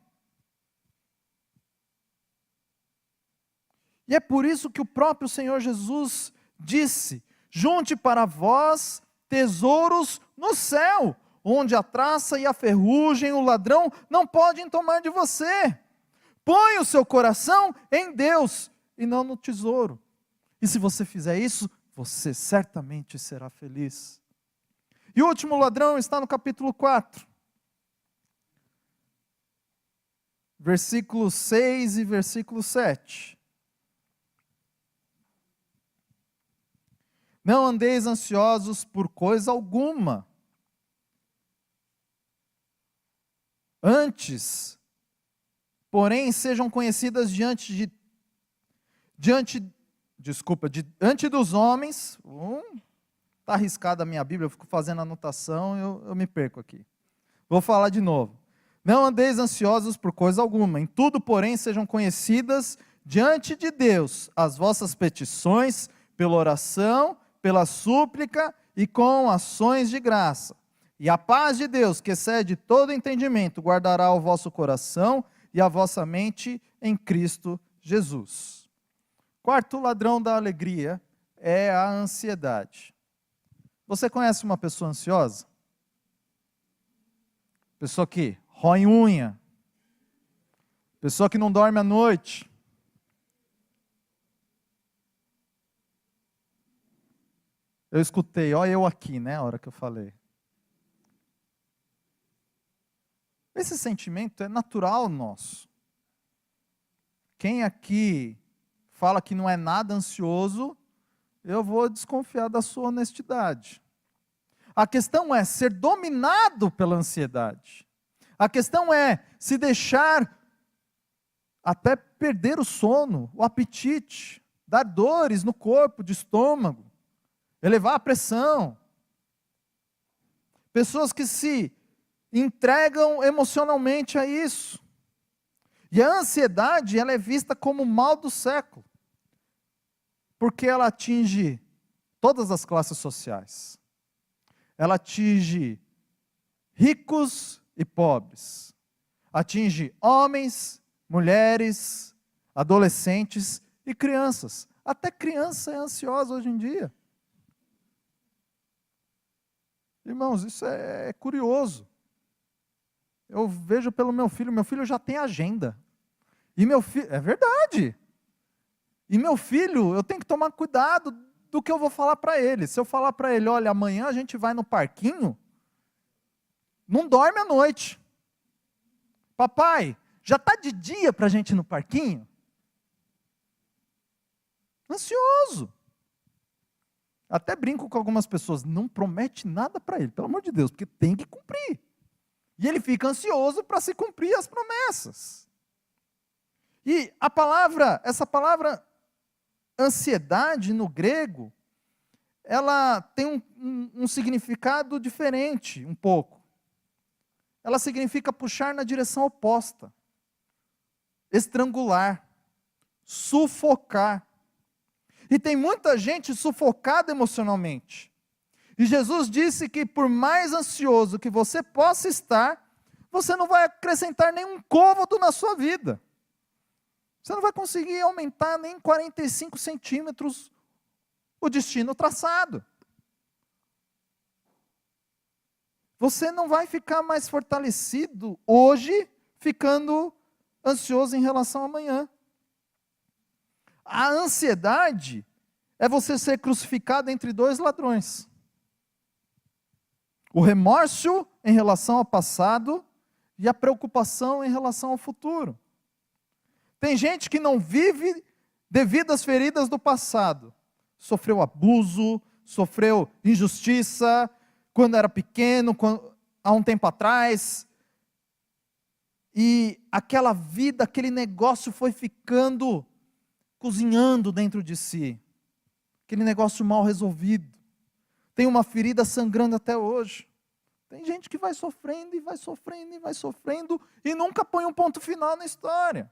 E é por isso que o próprio Senhor Jesus disse: junte para vós tesouros no céu, onde a traça e a ferrugem, o ladrão, não podem tomar de você. Põe o seu coração em Deus e não no tesouro. E se você fizer isso, você certamente será feliz. E o último ladrão está no capítulo 4. Versículo 6 e versículo 7. Não andeis ansiosos por coisa alguma. Antes, porém, sejam conhecidas diante dos homens. Está arriscada a minha Bíblia, eu fico fazendo anotação, eu me perco aqui. Vou falar de novo. Não andeis ansiosos por coisa alguma. Em tudo, porém, sejam conhecidas diante de Deus as vossas petições, pela oração, pela súplica e com ações de graça. E a paz de Deus, que excede todo entendimento, guardará o vosso coração e a vossa mente em Cristo Jesus. Quarto ladrão da alegria é a ansiedade. Você conhece uma pessoa ansiosa? Pessoa que rói unha. Pessoa que não dorme à noite. Eu escutei, ó eu aqui, né, a hora que eu falei. Esse sentimento é natural nosso. Quem aqui fala que não é nada ansioso, eu vou desconfiar da sua honestidade. A questão é ser dominado pela ansiedade. A questão é se deixar até perder o sono, o apetite, dar dores no corpo, de estômago, elevar a pressão. Pessoas que se entregam emocionalmente a isso. E a ansiedade, ela é vista como o mal do século, porque ela atinge todas as classes sociais. Ela atinge ricos e pobres. Atinge homens, mulheres, adolescentes e crianças. Até criança é ansiosa hoje em dia. Irmãos, isso é curioso. Eu vejo pelo meu filho já tem agenda. E meu filho, é verdade. E meu filho, eu tenho que tomar cuidado do que eu vou falar para ele. Se eu falar para ele, olha, amanhã a gente vai no parquinho, não dorme à noite. Papai, já está de dia para a gente ir no parquinho? Ansioso. Até brinco com algumas pessoas, não promete nada para ele, pelo amor de Deus, porque tem que cumprir. E ele fica ansioso para se cumprir as promessas. E essa palavra ansiedade no grego, ela tem um significado diferente, um pouco. Ela significa puxar na direção oposta, estrangular, sufocar. E tem muita gente sufocada emocionalmente. E Jesus disse que por mais ansioso que você possa estar, você não vai acrescentar nenhum côvado na sua vida. Você não vai conseguir aumentar nem 45 centímetros o destino traçado. Você não vai ficar mais fortalecido hoje, ficando ansioso em relação ao amanhã. A ansiedade é você ser crucificado entre dois ladrões. O remorso em relação ao passado e a preocupação em relação ao futuro. Tem gente que não vive devido às feridas do passado. Sofreu abuso, sofreu injustiça quando era pequeno, há um tempo atrás. E aquela vida, aquele negócio foi ficando cozinhando dentro de si. Aquele negócio mal resolvido. Tem uma ferida sangrando até hoje. Tem gente que vai sofrendo e vai sofrendo e vai sofrendo e nunca põe um ponto final na história.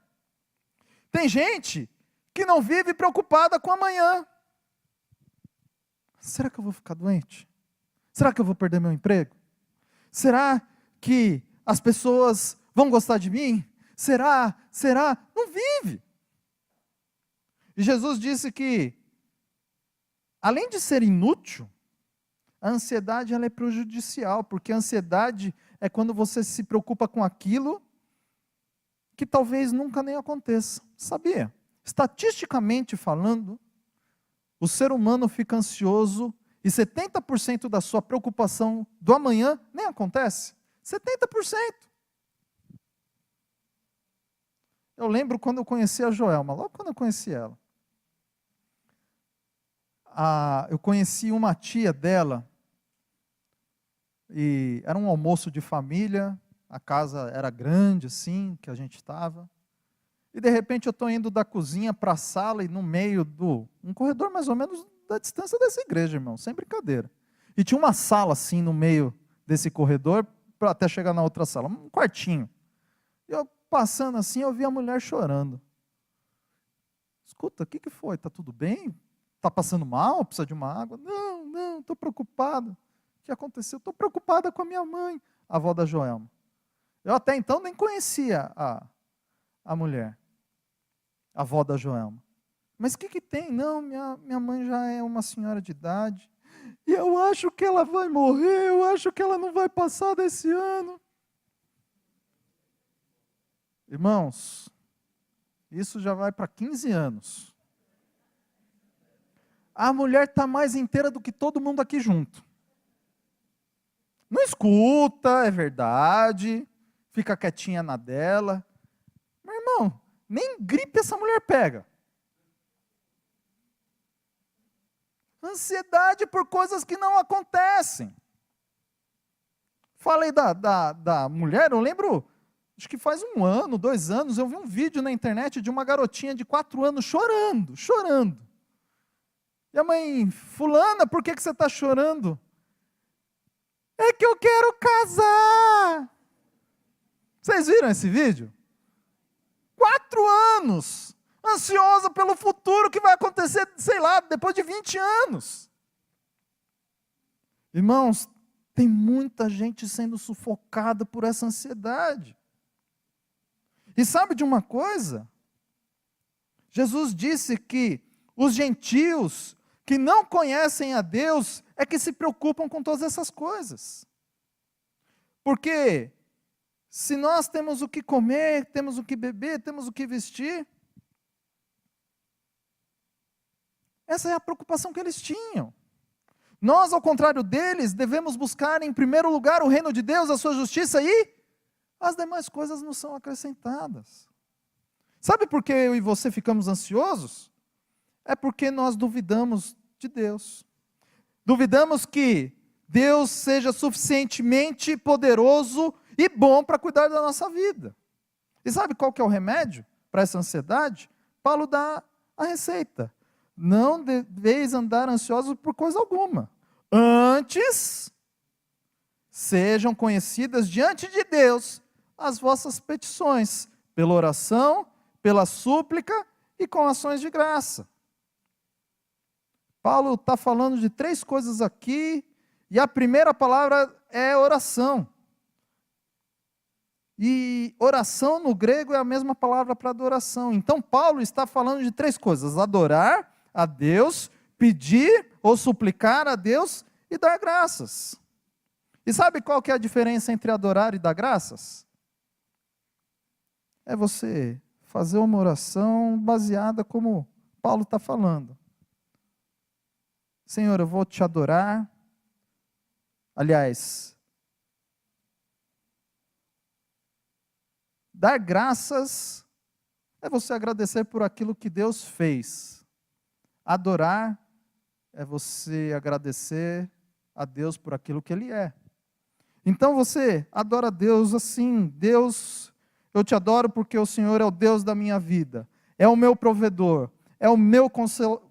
Tem gente que não vive preocupada com amanhã. Será que eu vou ficar doente? Será que eu vou perder meu emprego? Será que as pessoas vão gostar de mim? Será? Não vive. E Jesus disse que, além de ser inútil, a ansiedade ela é prejudicial, porque a ansiedade é quando você se preocupa com aquilo que talvez nunca nem aconteça. Sabia? Estatisticamente falando, o ser humano fica ansioso e 70% da sua preocupação do amanhã nem acontece. 70%. Eu lembro quando eu conheci a Joelma, logo quando eu conheci ela. Eu conheci uma tia dela, e era um almoço de família, a casa era grande assim, que a gente estava, e de repente eu estou indo da cozinha para a sala, e no meio um corredor mais ou menos da distância dessa igreja, irmão, sem brincadeira, e tinha uma sala assim no meio desse corredor, para até chegar na outra sala, um quartinho, e eu passando assim, eu vi a mulher chorando. Escuta, o que foi? Está tudo bem? Está passando mal? Precisa de uma água? Não, estou preocupada. O que aconteceu? Estou preocupada com a minha mãe, a avó da Joelma. Eu até então nem conhecia a mulher, a avó da Joelma. Mas o que tem? Não, minha mãe já é uma senhora de idade, e eu acho que ela vai morrer, eu acho que ela não vai passar desse ano. Irmãos, isso já vai para 15 anos. A mulher está mais inteira do que todo mundo aqui junto. Não escuta, é verdade, fica quietinha na dela. Meu irmão, nem gripe essa mulher pega. Ansiedade por coisas que não acontecem. Falei da mulher, eu lembro, acho que faz 1 ano, 2 anos, eu vi um vídeo na internet de uma garotinha de 4 anos chorando. E a mãe, fulana, por que você está chorando? É que eu quero casar. Vocês viram esse vídeo? 4 anos, ansiosa pelo futuro que vai acontecer, sei lá, depois de 20 anos. Irmãos, tem muita gente sendo sufocada por essa ansiedade. E sabe de uma coisa? Jesus disse que os gentios que não conhecem a Deus é que se preocupam com todas essas coisas. Porque se nós temos o que comer, temos o que beber, temos o que vestir, essa é a preocupação que eles tinham. Nós, ao contrário deles, devemos buscar em primeiro lugar o reino de Deus, a sua justiça, e as demais coisas nos são acrescentadas. Sabe por que eu e você ficamos ansiosos? É porque nós duvidamos de Deus. Duvidamos que Deus seja suficientemente poderoso e bom para cuidar da nossa vida. E sabe qual que é o remédio para essa ansiedade? Paulo dá a receita. Não deveis andar ansiosos por coisa alguma. Antes, sejam conhecidas diante de Deus as vossas petições, pela oração, pela súplica e com ações de graça. Paulo está falando de 3 coisas aqui, e a primeira palavra é oração. E oração no grego é a mesma palavra para adoração. Então Paulo está falando de 3 coisas: adorar a Deus, pedir ou suplicar a Deus e dar graças. E sabe qual que é a diferença entre adorar e dar graças? É você fazer uma oração baseada como Paulo está falando. Senhor, eu vou te adorar. Aliás, dar graças é você agradecer por aquilo que Deus fez. Adorar é você agradecer a Deus por aquilo que Ele é. Então você adora a Deus assim: Deus, eu te adoro porque o Senhor é o Deus da minha vida, é o meu provedor, é o meu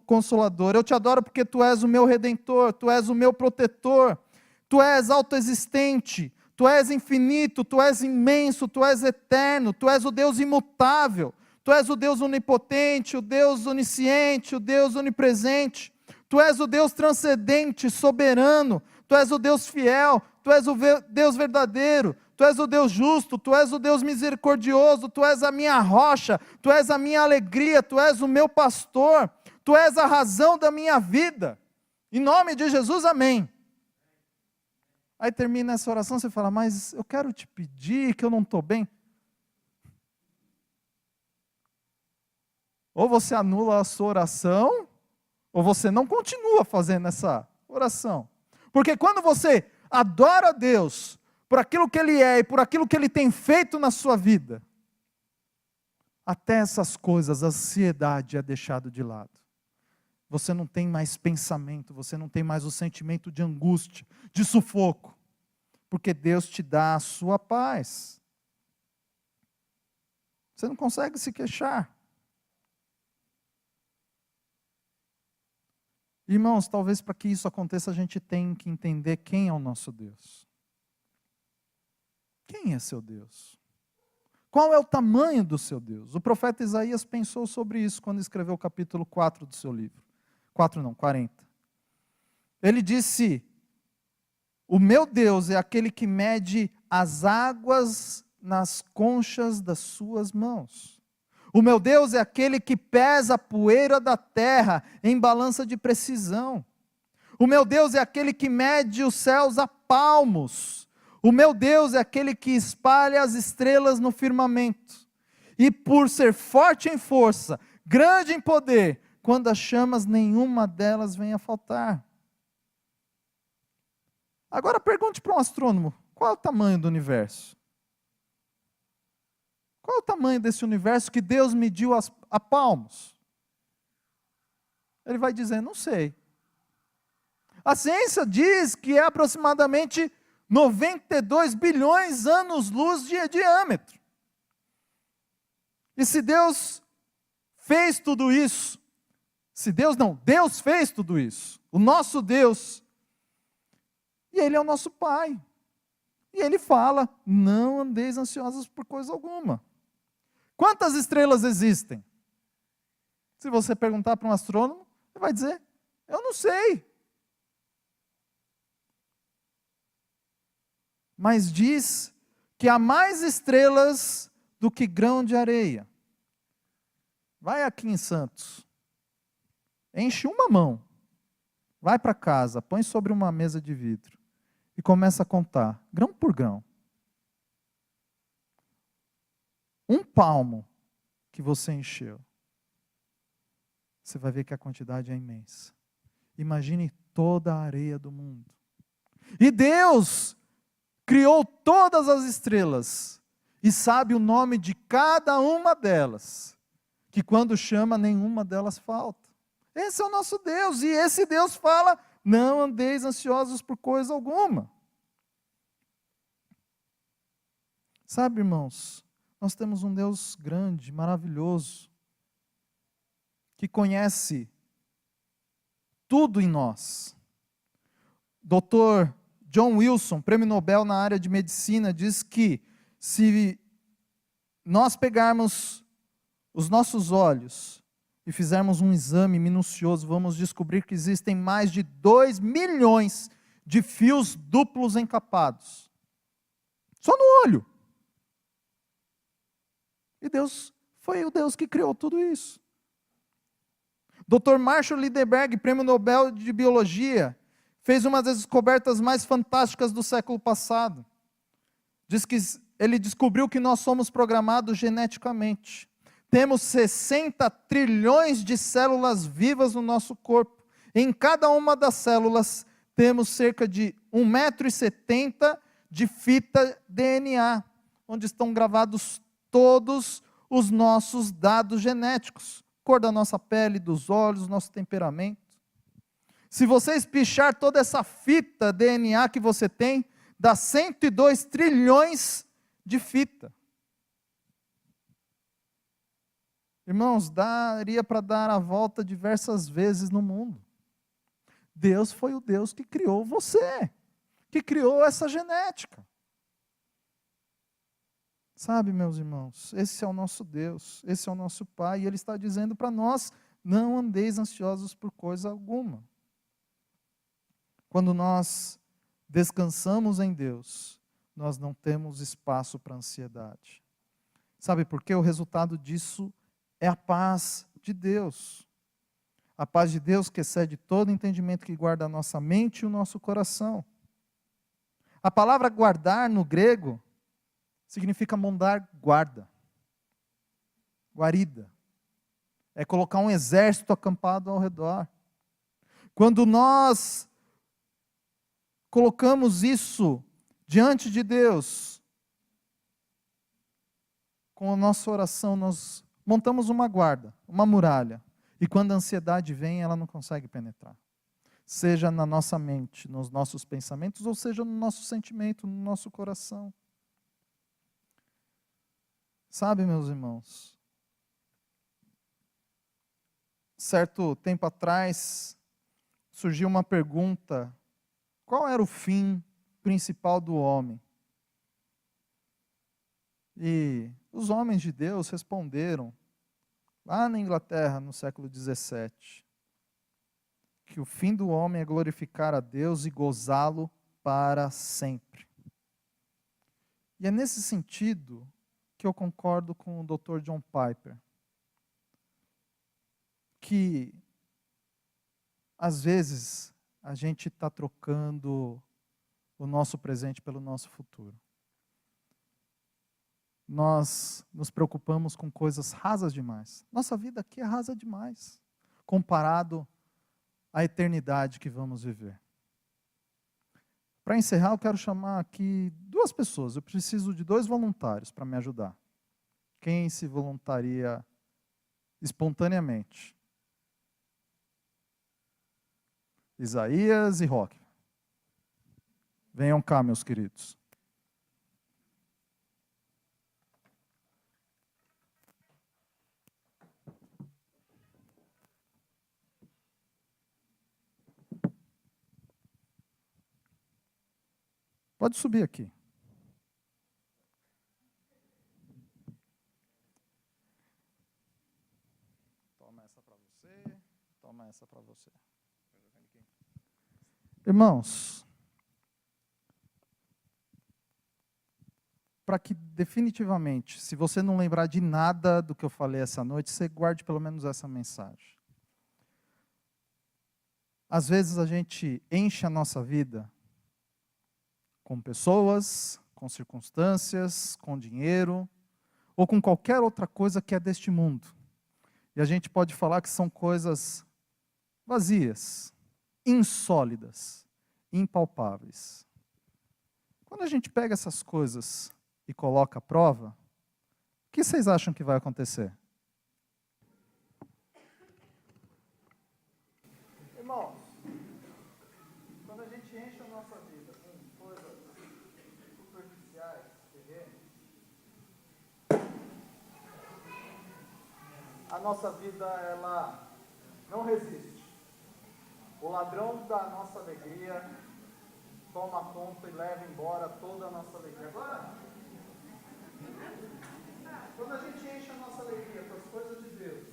consolador. Eu te adoro porque Tu és o meu redentor, Tu és o meu protetor, Tu és autoexistente, Tu és infinito, Tu és imenso, Tu és eterno, Tu és o Deus imutável, Tu és o Deus onipotente, o Deus onisciente, o Deus onipresente, Tu és o Deus transcendente, soberano, Tu és o Deus fiel, Tu és o Deus verdadeiro, Tu és o Deus justo, Tu és o Deus misericordioso, Tu és a minha rocha, Tu és a minha alegria, Tu és o meu pastor, Tu és a razão da minha vida. Em nome de Jesus, amém. Aí termina essa oração, você fala: mas eu quero te pedir que eu não estou bem. Ou você anula a sua oração, ou você não continua fazendo essa oração. Porque quando você adora a Deus por aquilo que Ele é e por aquilo que Ele tem feito na sua vida, até essas coisas, a ansiedade é deixada de lado. Você não tem mais pensamento, você não tem mais o sentimento de angústia, de sufoco, porque Deus te dá a sua paz. Você não consegue se queixar. Irmãos, talvez para que isso aconteça a gente tenha que entender quem é o nosso Deus. Quem é seu Deus? Qual é o tamanho do seu Deus? O profeta Isaías pensou sobre isso quando escreveu o capítulo 4 do seu livro. 40. Ele disse: o meu Deus é aquele que mede as águas nas conchas das suas mãos. O meu Deus é aquele que pesa a poeira da terra em balança de precisão. O meu Deus é aquele que mede os céus a palmos. O meu Deus é aquele que espalha as estrelas no firmamento. E por ser forte em força, grande em poder, quando as chamas, nenhuma delas vem a faltar. Agora pergunte para um astrônomo: qual é o tamanho do universo? Qual é o tamanho desse universo que Deus mediu a palmos? Ele vai dizer: não sei. A ciência diz que é aproximadamente 92 bilhões anos-luz de diâmetro. E se Deus fez tudo isso, Deus fez tudo isso, o nosso Deus, e Ele é o nosso Pai. E Ele fala: não andeis ansiosos por coisa alguma. Quantas estrelas existem? Se você perguntar para um astrônomo, ele vai dizer: eu não sei. Mas diz que há mais estrelas do que grão de areia. Vai aqui em Santos, enche uma mão, vai para casa, põe sobre uma mesa de vidro e começa a contar, grão por grão. Um palmo que você encheu, você vai ver que a quantidade é imensa. Imagine toda a areia do mundo. E Deus criou todas as estrelas e sabe o nome de cada uma delas, que quando chama, nenhuma delas falta. Esse é o nosso Deus, e esse Deus fala: não andeis ansiosos por coisa alguma. Sabe, irmãos, nós temos um Deus grande, maravilhoso, que conhece tudo em nós. Dr. John Wilson, prêmio Nobel na área de medicina, diz que se nós pegarmos os nossos olhos e fizermos um exame minucioso, vamos descobrir que existem mais de 2 milhões de fios duplos encapados. Só no olho. E Deus foi o Deus que criou tudo isso. Dr. Marshall Lideberg, prêmio Nobel de Biologia, fez uma das descobertas mais fantásticas do século passado. Diz que ele descobriu que nós somos programados geneticamente. Temos 60 trilhões de células vivas no nosso corpo. Em cada uma das células temos cerca de 1,70 m de fita DNA, onde estão gravados todos os nossos dados genéticos. Cor da nossa pele, dos olhos, nosso temperamento. Se você espichar toda essa fita DNA que você tem, dá 102 trilhões de fita. Irmãos, daria para dar a volta diversas vezes no mundo. Deus foi o Deus que criou você, que criou essa genética. Sabe, meus irmãos, esse é o nosso Deus, esse é o nosso Pai, e Ele está dizendo para nós, não andeis ansiosos por coisa alguma. Quando nós descansamos em Deus, nós não temos espaço para ansiedade. Sabe por quê? O resultado disso é a paz de Deus. A paz de Deus que excede todo entendimento, que guarda a nossa mente e o nosso coração. A palavra guardar no grego significa montar guarda, guarida. É colocar um exército acampado ao redor. Quando nós colocamos isso diante de Deus, com a nossa oração, nós montamos uma guarda, uma muralha. E quando a ansiedade vem, ela não consegue penetrar. Seja na nossa mente, nos nossos pensamentos, ou seja no nosso sentimento, no nosso coração. Sabe, meus irmãos, certo tempo atrás, surgiu uma pergunta: qual era o fim principal do homem? E os homens de Deus responderam, lá na Inglaterra, no século 17, que o fim do homem é glorificar a Deus e gozá-lo para sempre. E é nesse sentido que eu concordo com o Dr. John Piper, que às vezes a gente está trocando o nosso presente pelo nosso futuro. Nós nos preocupamos com coisas rasas demais. Nossa vida aqui é rasa demais, comparado à eternidade que vamos viver. Para encerrar, eu quero chamar aqui 2 pessoas. Eu preciso de 2 voluntários para me ajudar. Quem se voluntaria espontaneamente? Isaías e Roque. Venham cá, meus queridos. Pode subir aqui. Toma essa para você, toma essa para você. Irmãos, para que definitivamente, se você não lembrar de nada do que eu falei essa noite, você guarde pelo menos essa mensagem. Às vezes a gente enche a nossa vida com pessoas, com circunstâncias, com dinheiro, ou com qualquer outra coisa que é deste mundo. E a gente pode falar que são coisas vazias, insólidas, impalpáveis. Quando a gente pega essas coisas e coloca à prova, o que vocês acham que vai acontecer? Irmãos, quando a gente enche a nossa vida com coisas superficiais, terrenas, a nossa vida, ela não resiste. O ladrão da nossa alegria toma conta e leva embora toda a nossa alegria. Agora, quando a gente enche a nossa alegria com as coisas de Deus,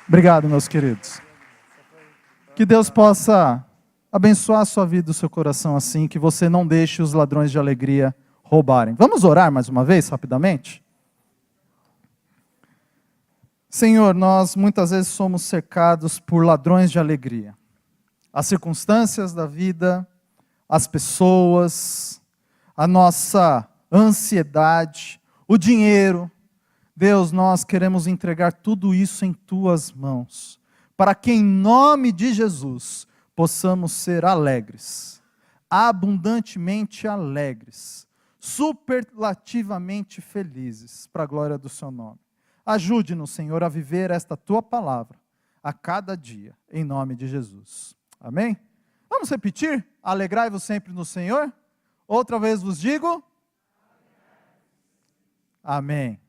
Obrigado, meus queridos. Que Deus possa abençoar a sua vida e o seu coração assim, que você não deixe os ladrões de alegria roubarem. Vamos orar mais uma vez, rapidamente? Senhor, nós muitas vezes somos cercados por ladrões de alegria. As circunstâncias da vida, as pessoas, a nossa ansiedade, o dinheiro. Deus, nós queremos entregar tudo isso em Tuas mãos, para que em nome de Jesus possamos ser alegres, abundantemente alegres, superlativamente felizes, para a glória do Seu nome. Ajude-nos, Senhor, a viver esta Tua palavra a cada dia, em nome de Jesus. Amém? Vamos repetir? Alegrai-vos sempre no Senhor. Outra vez vos digo. Amém.